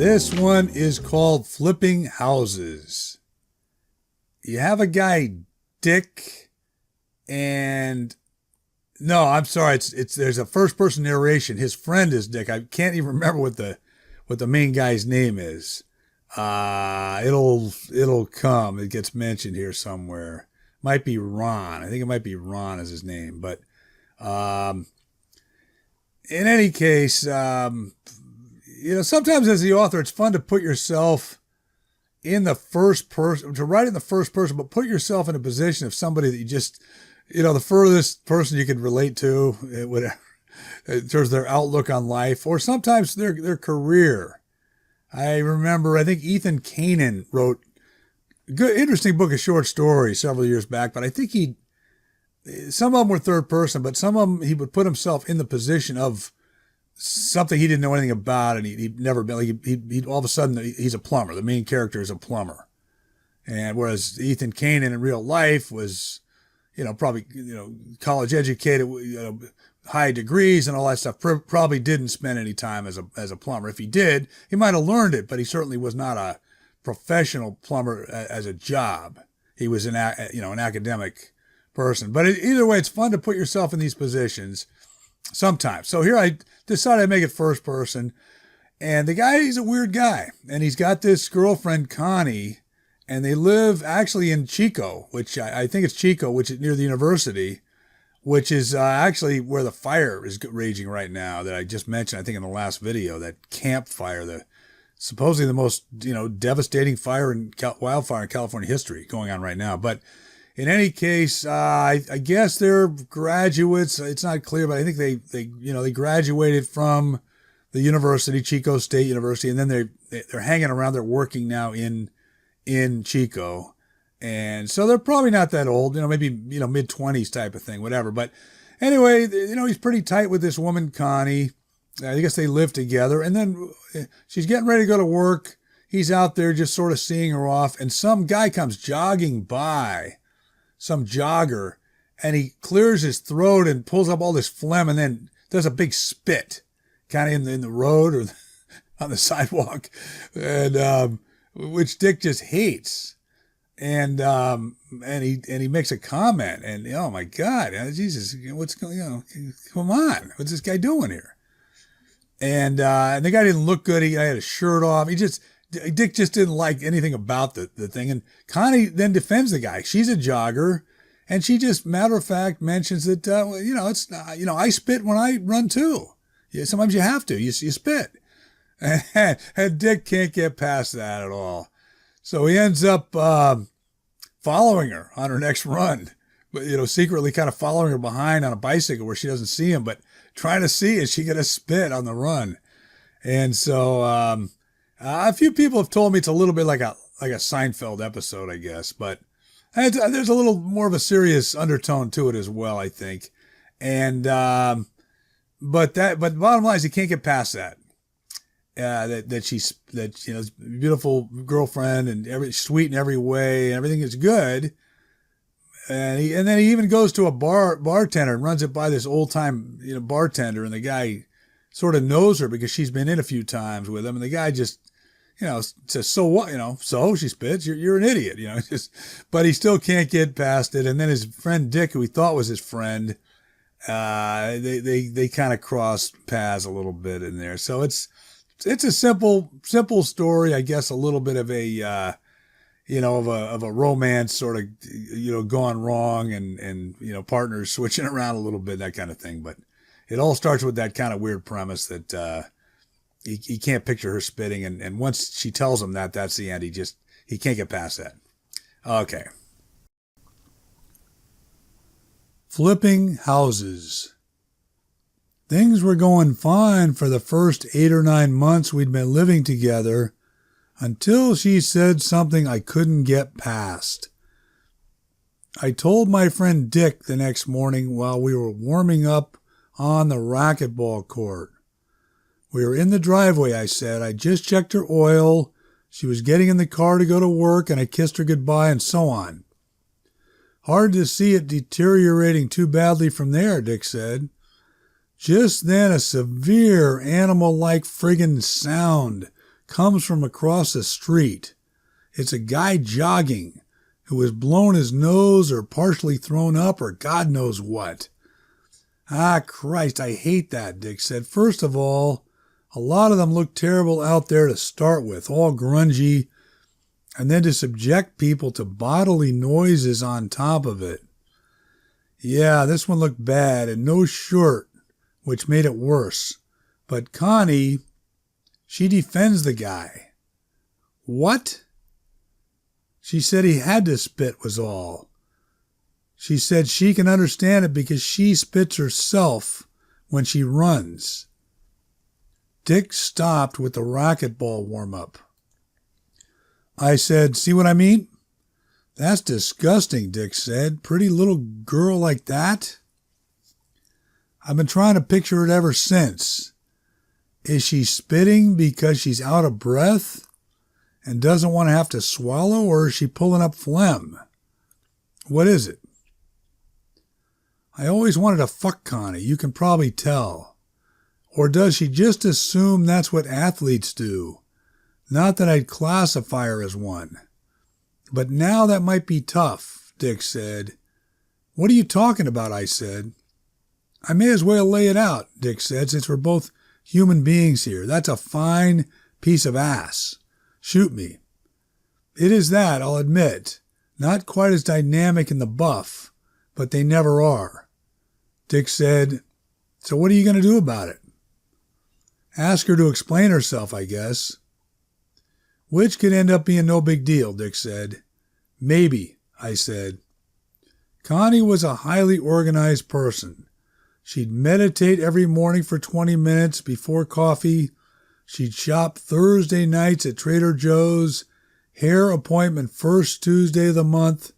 This one is called Flipping Houses. You have a guy, Dick, and no, I'm sorry. It's there's a first person narration. His friend is Dick. I can't even remember what the main guy's name is. It'll come. It gets mentioned here somewhere. Might be Ron. I think it might be Ron is his name. But in any case, sometimes as the author, it's fun to put yourself in the first person, to write in the first person, but put yourself in a position of somebody that you just, the furthest person you could relate to, whatever, in terms of their outlook on life, or sometimes their career. I remember, I think Ethan Kanan wrote a good, interesting book of short stories several years back, but I think some of them were third person, but some of them he would put himself in the position of something he didn't know anything about, and he'd never been, like he all of a sudden he's a plumber. The main character is a plumber. And whereas Ethan Kanan in real life was, probably, college educated, high degrees and all that stuff, probably didn't spend any time as a plumber. If he did, he might have learned it, but he certainly was not a professional plumber as a job. He was an academic person. But either way, it's fun to put yourself in these positions sometimes. So here I decided to make it first person. And the guy, he's a weird guy. And he's got this girlfriend, Connie, and they live actually in Chico, which I think it's Chico, which is near the university, which is actually where the fire is raging right now that I just mentioned, I think in the last video, that campfire, supposedly the most, devastating wildfire in California history going on right now. But in any case, I guess they're graduates. It's not clear, but I think they graduated from the university, Chico State University, and then they're hanging around. They're working now in Chico, and so they're probably not that old. Maybe mid-20s type of thing, whatever. But anyway, he's pretty tight with this woman, Connie. I guess they live together, and then she's getting ready to go to work. He's out there just sort of seeing her off, and some guy comes jogging by. Some jogger, and he clears his throat and pulls up all this phlegm and then does a big spit kind of in the road or on the sidewalk, and which Dick just hates. And he makes a comment, and oh my God, Jesus, what's going on? Come on, what's this guy doing here? And the guy didn't look good. He had a shirt off. Dick just didn't like anything about the thing. And Connie then defends the guy. She's a jogger, and she just matter of fact mentions that, it's, I spit when I run too. Yeah, sometimes you have to, you spit. And Dick can't get past that at all. So he ends up, following her on her next run, but, secretly kind of following her behind on a bicycle where she doesn't see him, but trying to see, is she going to spit on the run? And so, a few people have told me it's a little bit like a Seinfeld episode, I guess, but there's a little more of a serious undertone to it as well, I think. And but bottom line is he can't get past that. That beautiful girlfriend and sweet in every way, and everything is good. And then he even goes to a bartender and runs it by this old time bartender, and the guy sort of knows her because she's been in a few times with him, and the guy just says, so what, so she spits, you're an idiot, but he still can't get past it. And then his friend Dick, who he thought was his friend, they kind of cross paths a little bit in there. So it's a simple story, I guess, a little bit of a, of a romance sort of, gone wrong and partners switching around a little bit, that kind of thing. But it all starts with that kind of weird premise that, he can't picture her spitting, and once she tells him that's the end. He can't get past that. Okay. Flipping houses. Things were going fine for the first 8 or 9 months we'd been living together, until she said something I couldn't get past. I told my friend Dick the next morning while we were warming up on the racquetball court. We were in the driveway, I said. I just checked her oil. She was getting in the car to go to work, and I kissed her goodbye, and so on. Hard to see it deteriorating too badly from there, Dick said. Just then a severe animal-like friggin' sound comes from across the street. It's a guy jogging who has blown his nose or partially thrown up or God knows what. Ah, Christ, I hate that, Dick said. First of all, a lot of them look terrible out there to start with, all grungy, and then to subject people to bodily noises on top of it. Yeah, this one looked bad, and no shirt, which made it worse. But Connie, she defends the guy. What? She said he had to spit was all. She said she can understand it because she spits herself when she runs. Dick stopped with the racquetball warm-up. I said, see what I mean? That's disgusting, Dick said. Pretty little girl like that? I've been trying to picture it ever since. Is she spitting because she's out of breath and doesn't want to have to swallow, or is she pulling up phlegm? What is it? I always wanted to fuck Connie, you can probably tell. Or does she just assume that's what athletes do? Not that I'd classify her as one. But now that might be tough, Dick said. What are you talking about, I said. I may as well lay it out, Dick said, since we're both human beings here. That's a fine piece of ass. Shoot me. It is that, I'll admit. Not quite as dynamic in the buff, but they never are. Dick said, so what are you going to do about it? Ask her to explain herself, I guess. Which could end up being no big deal, Dick said. Maybe, I said. Connie was a highly organized person. She'd meditate every morning for 20 minutes before coffee. She'd shop Thursday nights at Trader Joe's, hair appointment first Tuesday of the month,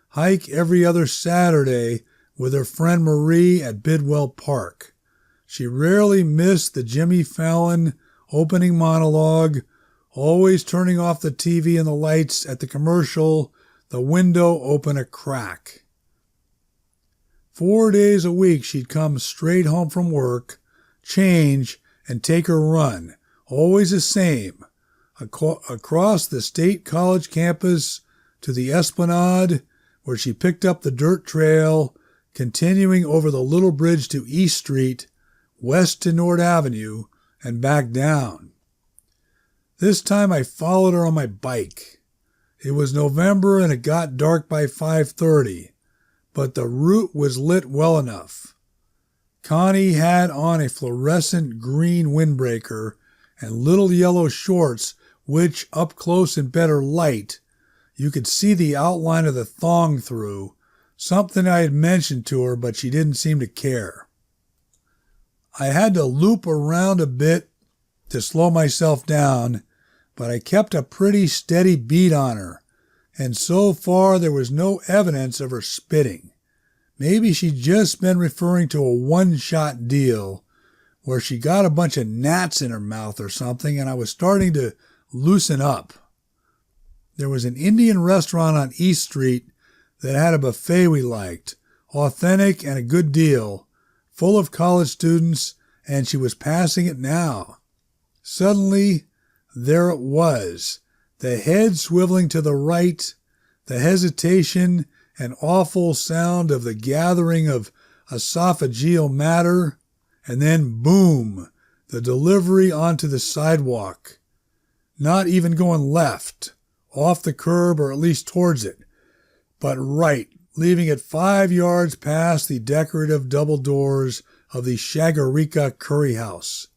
hike every other Saturday with her friend Marie at Bidwell Park. She rarely missed the Jimmy Fallon opening monologue, always turning off the TV and the lights at the commercial, the window open a crack. 4 days a week she'd come straight home from work, change, and take her run, always the same, across the State College campus to the Esplanade, where she picked up the dirt trail, continuing over the little bridge to East Street, west to North Avenue, and back down. This time I followed her on my bike. It was November and it got dark by 5:30, but the route was lit well enough. Connie had on a fluorescent green windbreaker and little yellow shorts, which, up close in better light, you could see the outline of the thong through, something I had mentioned to her, but she didn't seem to care. I had to loop around a bit to slow myself down, but I kept a pretty steady beat on her, and so far there was no evidence of her spitting. Maybe she'd just been referring to a one-shot deal where she got a bunch of gnats in her mouth or something, and I was starting to loosen up. There was an Indian restaurant on East Street that had a buffet we liked, authentic and a good deal, full of college students, and she was passing it now. Suddenly, there it was, the head swiveling to the right, the hesitation and awful sound of the gathering of esophageal matter, and then boom, the delivery onto the sidewalk. Not even going left, off the curb or at least towards it, but right, leaving it 5 yards past the decorative double doors of the Shagarika Curry House.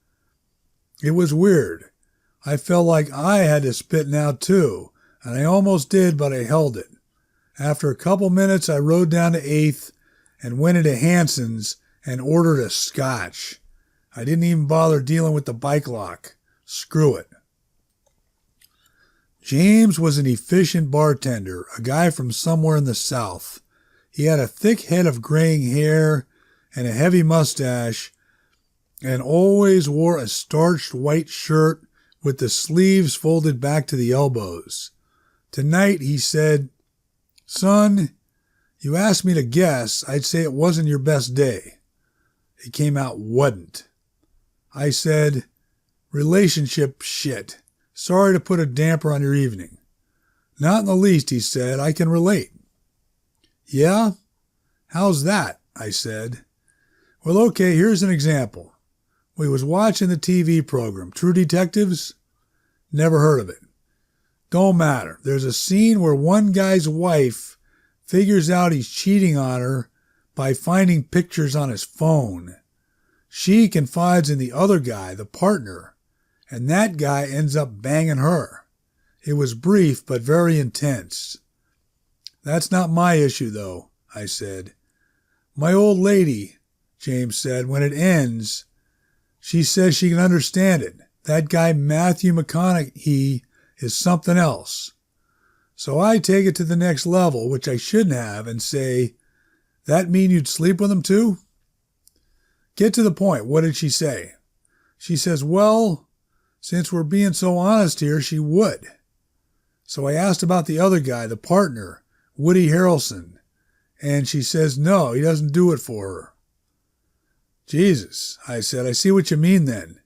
It was weird. I felt like I had to spit now too, and I almost did, but I held it. After a couple minutes, I rode down to 8th and went into Hanson's and ordered a scotch. I didn't even bother dealing with the bike lock. Screw it. James was an efficient bartender, a guy from somewhere in the South. He had a thick head of graying hair and a heavy mustache, and always wore a starched white shirt with the sleeves folded back to the elbows. Tonight he said, "Son, you asked me to guess, I'd say it wasn't your best day." It came out wasn't. I said, "Relationship shit. Sorry to put a damper on your evening. Not in the least, he said. I can relate. Yeah? How's that? I said. Well, okay, here's an example. We was watching the TV program, True Detectives. Never heard of it. Don't matter. There's a scene where one guy's wife figures out he's cheating on her by finding pictures on his phone. She confides in the other guy, the partner, and that guy ends up banging her. It was brief, but very intense. That's not my issue, though, I said. My old lady, James said, when it ends, she says she can understand it. That guy Matthew McConaughey is something else. So I take it to the next level, which I shouldn't have, and say, that mean you'd sleep with him too? Get to the point. What did she say? She says, well, since we're being so honest here, she would. So I asked about the other guy, the partner, Woody Harrelson, and she says, no, he doesn't do it for her. Jesus, I said, I see what you mean then.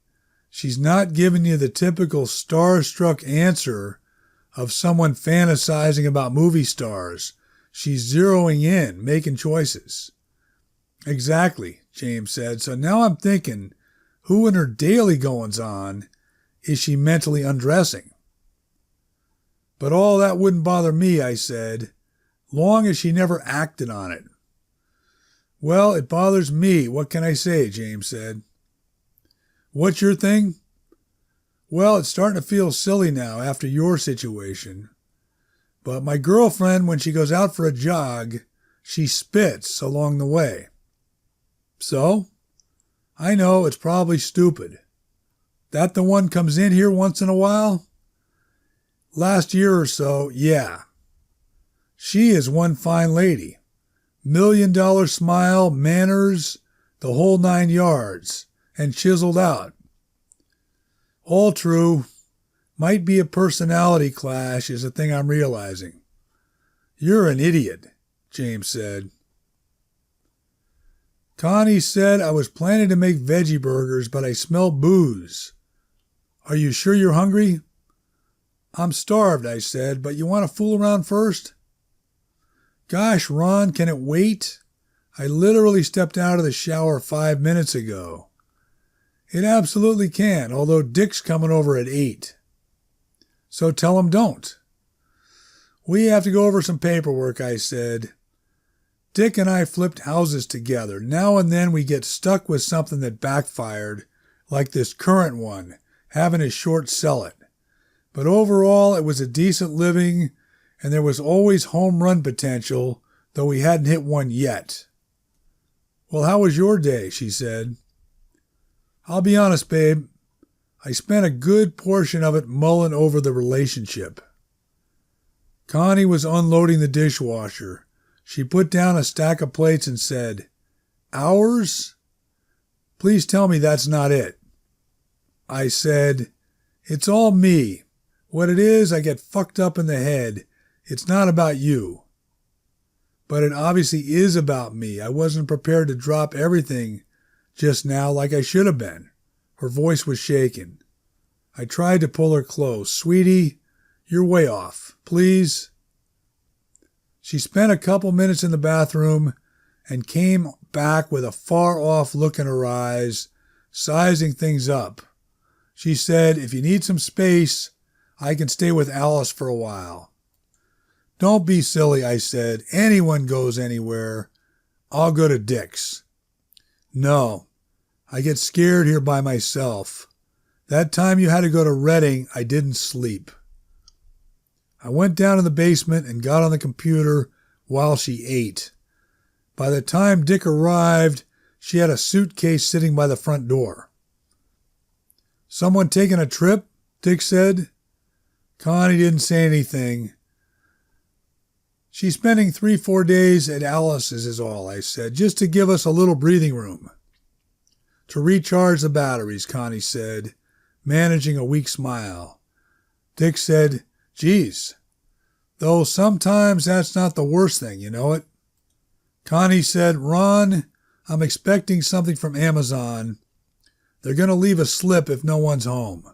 She's not giving you the typical starstruck answer of someone fantasizing about movie stars. She's zeroing in, making choices. Exactly, James said. So now I'm thinking, who in her daily goings-on is she mentally undressing? But all that wouldn't bother me, I said, long as she never acted on it. Well, it bothers me. What can I say? James said. What's your thing? Well, it's starting to feel silly now after your situation. But my girlfriend, when she goes out for a jog, she spits along the way. So? I know, it's probably stupid. That the one comes in here once in a while? Last year or so, yeah. She is one fine lady. $1 million smile, manners, the whole 9 yards, and chiseled out. All true. Might be a personality clash is the thing I'm realizing. You're an idiot, James said. Connie said I was planning to make veggie burgers, but I smell booze. Are you sure you're hungry? I'm starved, I said, but you want to fool around first? Gosh, Ron, can it wait? I literally stepped out of the shower 5 minutes ago. It absolutely can, although Dick's coming over at 8. So tell him don't. We have to go over some paperwork, I said. Dick and I flipped houses together. Now and then we get stuck with something that backfired, like this current one, having his short sell it. But overall, it was a decent living, and there was always home run potential, though we hadn't hit one yet. Well, how was your day? She said. I'll be honest, babe. I spent a good portion of it mulling over the relationship. Connie was unloading the dishwasher. She put down a stack of plates and said, Hours? Please tell me that's not it. I said, It's all me. What it is, I get fucked up in the head. It's not about you. But it obviously is about me. I wasn't prepared to drop everything just now like I should have been. Her voice was shaking. I tried to pull her close. Sweetie, you're way off. Please. She spent a couple minutes in the bathroom and came back with a far-off look in her eyes, sizing things up. She said, if you need some space, I can stay with Alice for a while. Don't be silly, I said. Anyone goes anywhere. I'll go to Dick's. No, I get scared here by myself. That time you had to go to Reading, I didn't sleep. I went down in the basement and got on the computer while she ate. By the time Dick arrived, she had a suitcase sitting by the front door. Someone taking a trip? Dick said. Connie didn't say anything. She's spending 3-4 days at Alice's is all, I said, just to give us a little breathing room. To recharge the batteries, Connie said, managing a weak smile. Dick said, Geez, though sometimes that's not the worst thing, you know it. Connie said, Ron, I'm expecting something from Amazon. They're going to leave a slip if no one's home.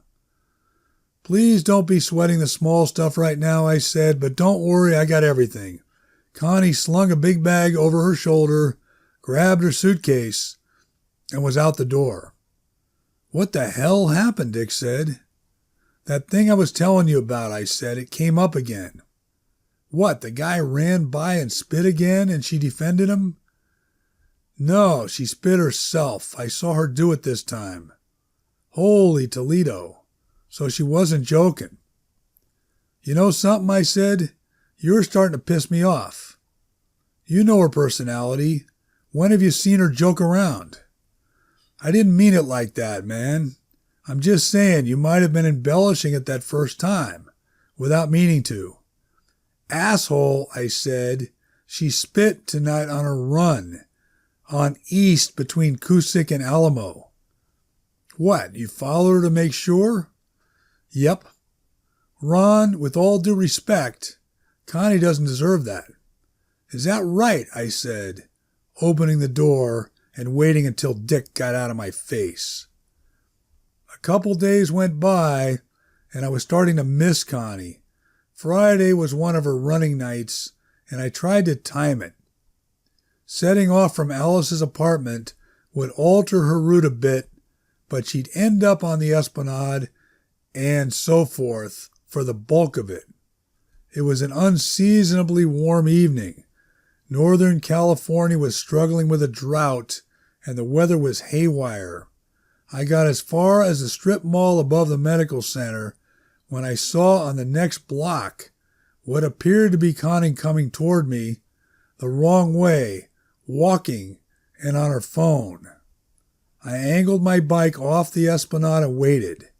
Please don't be sweating the small stuff right now, I said, but don't worry, I got everything. Connie slung a big bag over her shoulder, grabbed her suitcase, and was out the door. What the hell happened, Dick said. That thing I was telling you about, I said. It came up again. What, the guy ran by and spit again and she defended him? No, she spit herself. I saw her do it this time. Holy Toledo. So she wasn't joking. You know something, I said? You're starting to piss me off. You know her personality. When have you seen her joke around? I didn't mean it like that, man. I'm just saying you might have been embellishing it that first time, without meaning to. Asshole, I said. She spit tonight on her run, on east between Cusick and Alamo. What, you followed her to make sure? Yep. Ron, with all due respect, Connie doesn't deserve that. Is that right? I said, opening the door and waiting until Dick got out of my face. A couple days went by, and I was starting to miss Connie. Friday was one of her running nights, and I tried to time it. Setting off from Alice's apartment would alter her route a bit, but she'd end up on the Esplanade and so forth for the bulk of it. It was an unseasonably warm evening. Northern California was struggling with a drought, and the weather was haywire. I got as far as the strip mall above the medical center when I saw on the next block what appeared to be Connie coming toward me the wrong way, walking and on her phone. I angled my bike off the Esplanade and waited.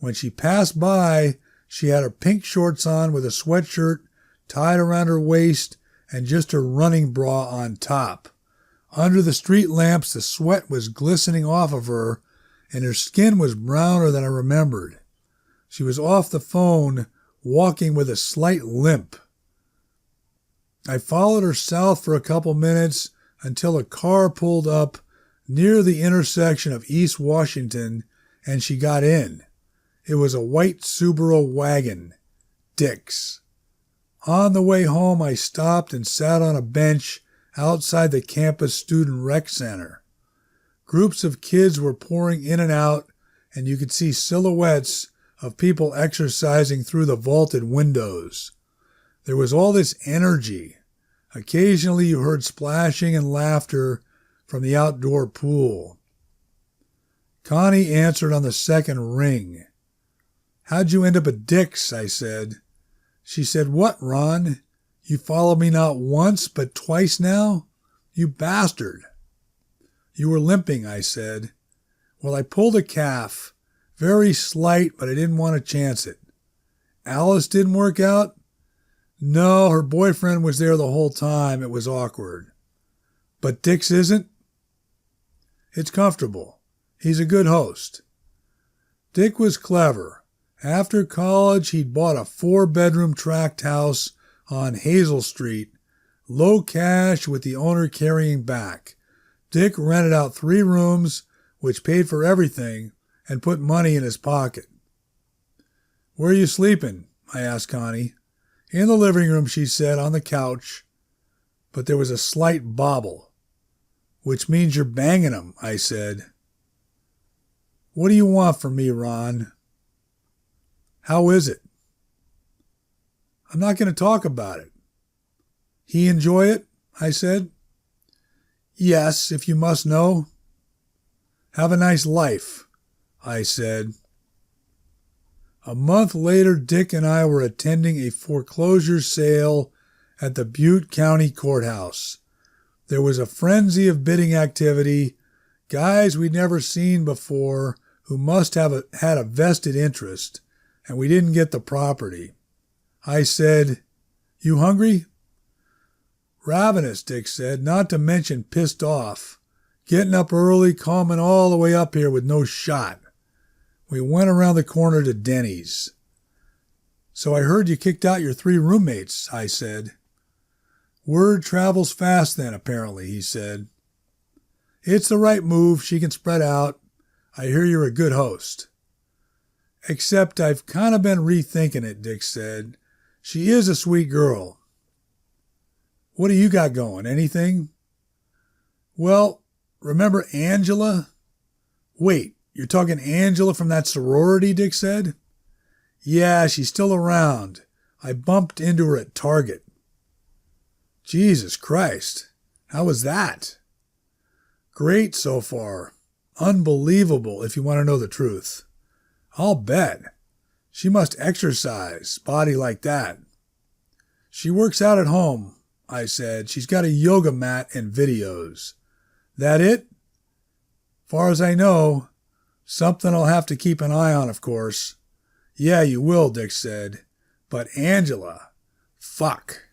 When she passed by, she had her pink shorts on with a sweatshirt tied around her waist and just her running bra on top. Under the street lamps, the sweat was glistening off of her, and her skin was browner than I remembered. She was off the phone, walking with a slight limp. I followed her south for a couple minutes until a car pulled up near the intersection of East Washington, and she got in. It was a white Subaru wagon, Dick's. On the way home, I stopped and sat on a bench outside the campus student rec center. Groups of kids were pouring in and out, and you could see silhouettes of people exercising through the vaulted windows. There was all this energy. Occasionally you heard splashing and laughter from the outdoor pool. Connie answered on the second ring. How'd you end up at Dick's? I said. She said, What, Ron? You follow me not once, but twice now? You bastard. You were limping, I said. Well, I pulled a calf. Very slight, but I didn't want to chance it. Alice didn't work out? No, her boyfriend was there the whole time. It was awkward. But Dick's isn't? It's comfortable. He's a good host. Dick was clever. After college, he'd bought a 4-bedroom tract house on Hazel Street, low cash with the owner carrying back. Dick rented out 3 rooms, which paid for everything, and put money in his pocket. Where are you sleeping? I asked Connie. In the living room, she said, on the couch. But there was a slight bobble. Which means you're banging him, I said. What do you want from me, Ron? How is it? I'm not going to talk about it. He enjoy it? I said. Yes, if you must know. Have a nice life, I said. A month later, Dick and I were attending a foreclosure sale at the Butte County Courthouse. There was a frenzy of bidding activity, guys we'd never seen before who must have had a vested interest, and we didn't get the property. I said, You hungry? Ravenous, Dick said, not to mention pissed off. Getting up early, coming all the way up here with no shot. We went around the corner to Denny's. So I heard you kicked out your 3 roommates, I said. Word travels fast then, apparently, he said. It's the right move. She can spread out. I hear you're a good host. Except I've kind of been rethinking it, Dick said. She is a sweet girl. What do you got going? Anything? Well, remember Angela? Wait, you're talking Angela from that sorority, Dick said? Yeah, she's still around. I bumped into her at Target. Jesus Christ. How was that? Great so far. Unbelievable, if you want to know the truth. I'll bet. She must exercise, body like that. She works out at home, I said. She's got a yoga mat and videos. That it? Far as I know, something I'll have to keep an eye on, of course. Yeah, you will, Dick said. But Angela, fuck.